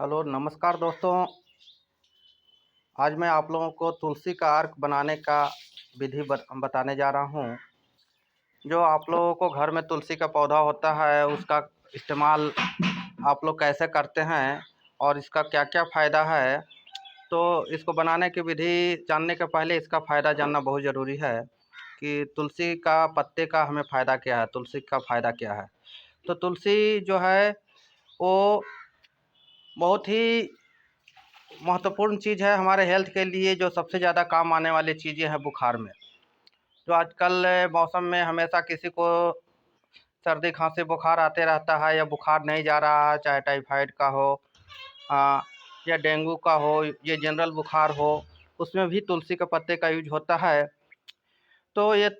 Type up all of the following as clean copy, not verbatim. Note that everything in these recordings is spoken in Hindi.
हेलो नमस्कार दोस्तों। आज मैं आप लोगों को तुलसी का अर्क बनाने का विधि बताने जा रहा हूँ। जो आप लोगों को घर में तुलसी का पौधा होता है उसका इस्तेमाल आप लोग कैसे करते हैं और इसका क्या क्या फ़ायदा है, तो इसको बनाने की विधि जानने के पहले इसका फ़ायदा जानना बहुत ज़रूरी है कि तुलसी का पत्ते का हमें फ़ायदा क्या है, तुलसी का फ़ायदा क्या है। तो तुलसी जो है वो बहुत ही महत्वपूर्ण चीज़ है हमारे हेल्थ के लिए। जो सबसे ज़्यादा काम आने वाली चीज़ें हैं बुखार में, जो आजकल मौसम में हमेशा किसी को सर्दी खांसी बुखार आते रहता है या बुखार नहीं जा रहा है, चाहे टाइफाइड का हो या डेंगू का हो, ये जनरल बुखार हो, उसमें भी तुलसी के पत्ते का यूज होता है। तो ये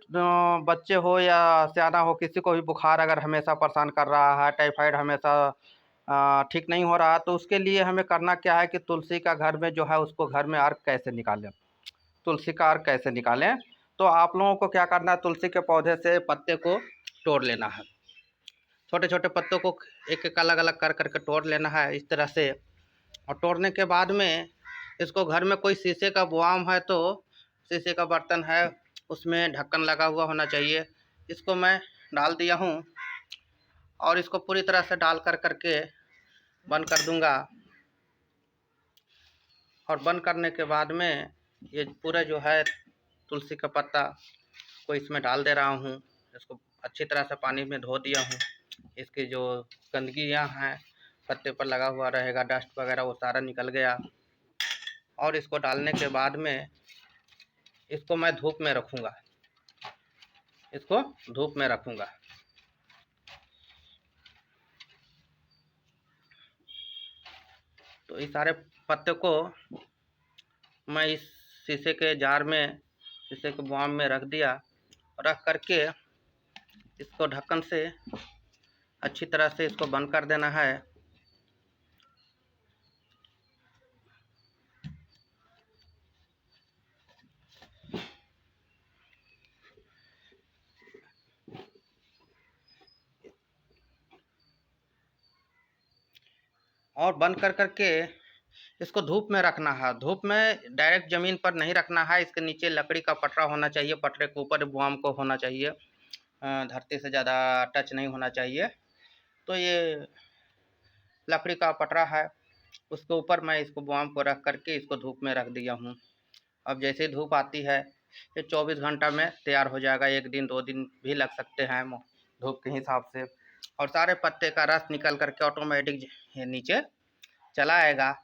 बच्चे हो या सियाना हो, किसी को भी बुखार अगर हमेशा परेशान कर रहा है, टाइफाइड हमेशा ठीक नहीं हो रहा, तो उसके लिए हमें करना क्या है कि तुलसी का घर में जो है उसको घर में अर्क कैसे निकालें, तुलसी का अर्क कैसे निकालें। तो आप लोगों को क्या करना है, तुलसी के पौधे से पत्ते को तोड़ लेना है। छोटे छोटे पत्तों को एक एक अलग अलग कर करके तोड़ लेना है इस तरह से। और तोड़ने के बाद में इसको घर में कोई शीशे का बुआम है तो शीशे का बर्तन है, उसमें ढक्कन लगा हुआ होना चाहिए। इसको मैं डाल दिया हूँ और इसको पूरी तरह से डाल कर करके बंद कर दूंगा। और बंद करने के बाद में ये पूरा जो है तुलसी का पत्ता को इसमें डाल दे रहा हूँ। इसको अच्छी तरह से पानी में धो दिया हूँ। इसकी जो गंदगियाँ हैं पत्ते पर लगा हुआ रहेगा, डस्ट वगैरह वो सारा निकल गया। और इसको डालने के बाद में इसको मैं धूप में रखूँगा, इसको धूप में रखूँगा। तो इस सारे पत्ते को मैं इस शीशे के जार में, शीशे के बुआम में रख दिया। रख करके इसको ढक्कन से अच्छी तरह से इसको बंद कर देना है। और बंद कर करके इसको धूप में रखना है। धूप में डायरेक्ट ज़मीन पर नहीं रखना है, इसके नीचे लकड़ी का पटरा होना चाहिए, पटरे के ऊपर बुआम को होना चाहिए, धरती से ज़्यादा टच नहीं होना चाहिए। तो ये लकड़ी का पटरा है, उसके ऊपर मैं इसको बुआम को रख करके इसको धूप में रख दिया हूँ। अब जैसे ही धूप आती है ये 24 घंटा में तैयार हो जाएगा, 1 दिन 2 दिन भी लग सकते हैं धूप के हिसाब से। और सारे पत्ते का रस निकल करके ऑटोमेटिक नीचे चला आएगा।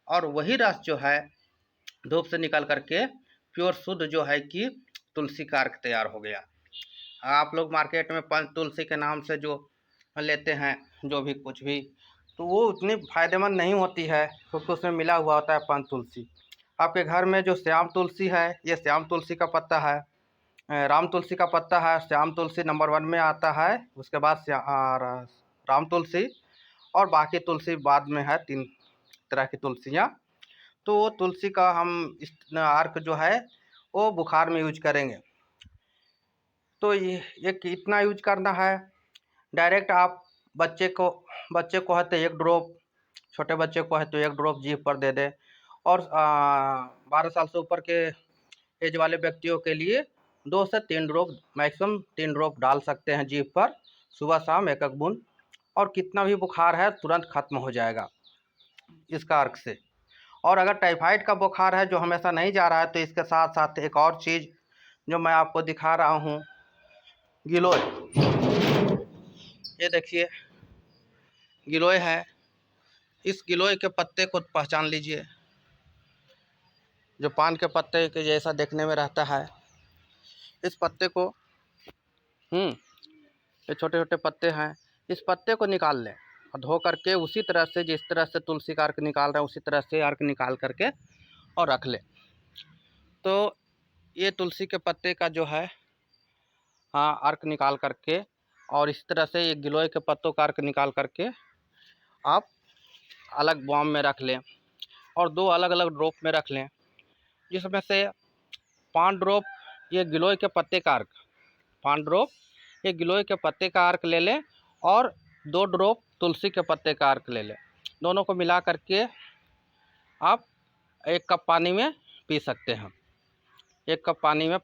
और वही रस जो है धूप से निकल करके प्योर शुद्ध जो है कि तुलसी का अर्क तैयार हो गया। आप लोग मार्केट में पंच तुलसी के नाम से जो लेते हैं जो भी कुछ भी, तो वो उतनी फ़ायदेमंद नहीं होती है क्योंकि उसमें मिला हुआ होता है पंच तुलसी। आपके घर में जो श्याम तुलसी है, ये श्याम तुलसी का पत्ता है, राम तुलसी का पत्ता है। श्याम तुलसी नंबर 1 में आता है, उसके बाद राम तुलसी और बाकी तुलसी बाद में है, 3 तरह की तुलसियाँ। तो वो तुलसी का हम इस अर्क जो है वो बुखार में यूज करेंगे। तो ये कितना यूज करना है, डायरेक्ट आप बच्चे को है तो 1 ड्रॉप, छोटे बच्चे को है तो 1 ड्रॉप जीभ पर दे दें। और 12 साल से ऊपर के एज वाले व्यक्तियों के लिए 2 से 3 ड्रॉप, मैक्सिमम 3 ड्रॉप डाल सकते हैं जीभ पर, सुबह शाम 1 बूंद। और कितना भी बुखार है तुरंत खत्म हो जाएगा इसका अर्क से। और अगर टाइफाइड का बुखार है जो हमेशा नहीं जा रहा है, तो इसके साथ साथ एक और चीज़ जो मैं आपको दिखा रहा हूँ, गिलोय। ये देखिए गिलोय है। इस गिलोय के पत्ते को पहचान लीजिए, जो पान के पत्ते के जैसा देखने में रहता है। इस पत्ते को ये छोटे छोटे पत्ते हैं, इस पत्ते को निकाल लें और धो करके उसी तरह से जिस तरह से तुलसी का अर्क निकाल रहे हैं उसी तरह से अर्क निकाल करके और रख लें। तो ये तुलसी के पत्ते का जो है अर्क निकाल करके और इस तरह से ये गिलोय के पत्तों का अर्क निकाल करके आप अलग बॉम में रख लें और 2 अलग अलग ड्रॉप में रख लें, जिसमें से 5 ड्रॉप ये गिलोय के पत्ते का अर्क, 5 ड्रॉप ये गिलोय के पत्ते का अर्क ले लें और 2 ड्रॉप तुलसी के पत्ते का अर्क ले लें। दोनों को मिला करके आप 1 कप पानी में पी सकते हैं। 1 कप पानी में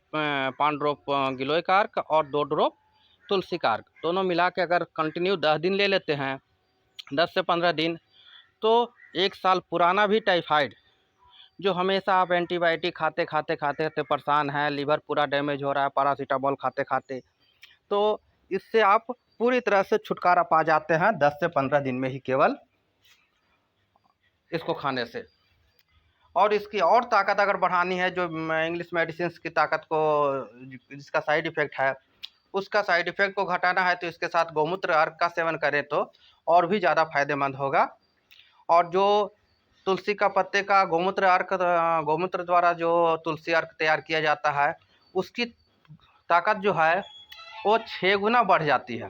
5 ड्रॉप गिलोय का अर्क और 2 ड्रॉप तुलसी का अर्क, दोनों मिला के अगर कंटिन्यू 10 दिन ले लेते हैं, 10 से 15 दिन, तो 1 साल पुराना भी टाइफाइड, जो हमेशा आप एंटीबायोटिक खाते खाते खाते खाते परेशान हैं, लीवर पूरा डैमेज हो रहा है पैरासीटामोल खाते खाते, तो इससे आप पूरी तरह से छुटकारा पा जाते हैं 10 से 15 दिन में ही केवल इसको खाने से। और इसकी और ताकत अगर बढ़ानी है, जो इंग्लिश मेडिसिन की ताकत को, जिसका साइड इफ़ेक्ट है, उसका साइड इफ़ेक्ट को घटाना है, तो इसके साथ गौमूत्र अर्क का सेवन करें तो और भी ज़्यादा फायदेमंद होगा। और जो तुलसी का पत्ते का गौमूत्र अर्क, गौमूत्र द्वारा जो तुलसी अर्क तैयार किया जाता है, उसकी ताकत जो है वो 6 गुना बढ़ जाती है।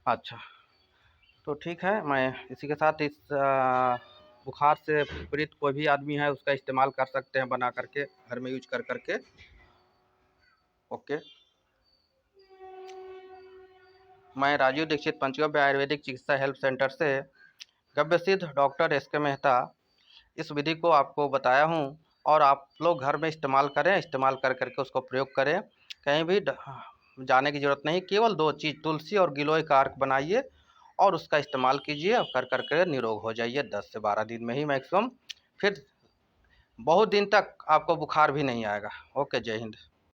अच्छा, तो ठीक है, मैं इसी के साथ इस बुखार से पीड़ित कोई भी आदमी है उसका इस्तेमाल कर सकते हैं बना करके, घर में यूज कर करके। ओके, मैं राजीव दीक्षित, पंचगव्य आयुर्वेदिक चिकित्सा हेल्प सेंटर से गव्यसिद्ध डॉक्टर एस के मेहता इस विधि को आपको बताया हूँ, और आप लोग घर में इस्तेमाल करें, इस्तेमाल कर करके उसको प्रयोग करें। कहीं भी जाने की ज़रूरत नहीं, केवल 2 चीज़, तुलसी और गिलोय का अर्क बनाइए और उसका इस्तेमाल कीजिए, और कर करके निरोग हो जाइए 10 से 12 दिन में ही मैक्सिमम। फिर बहुत दिन तक आपको बुखार भी नहीं आएगा। ओके, जय हिंद।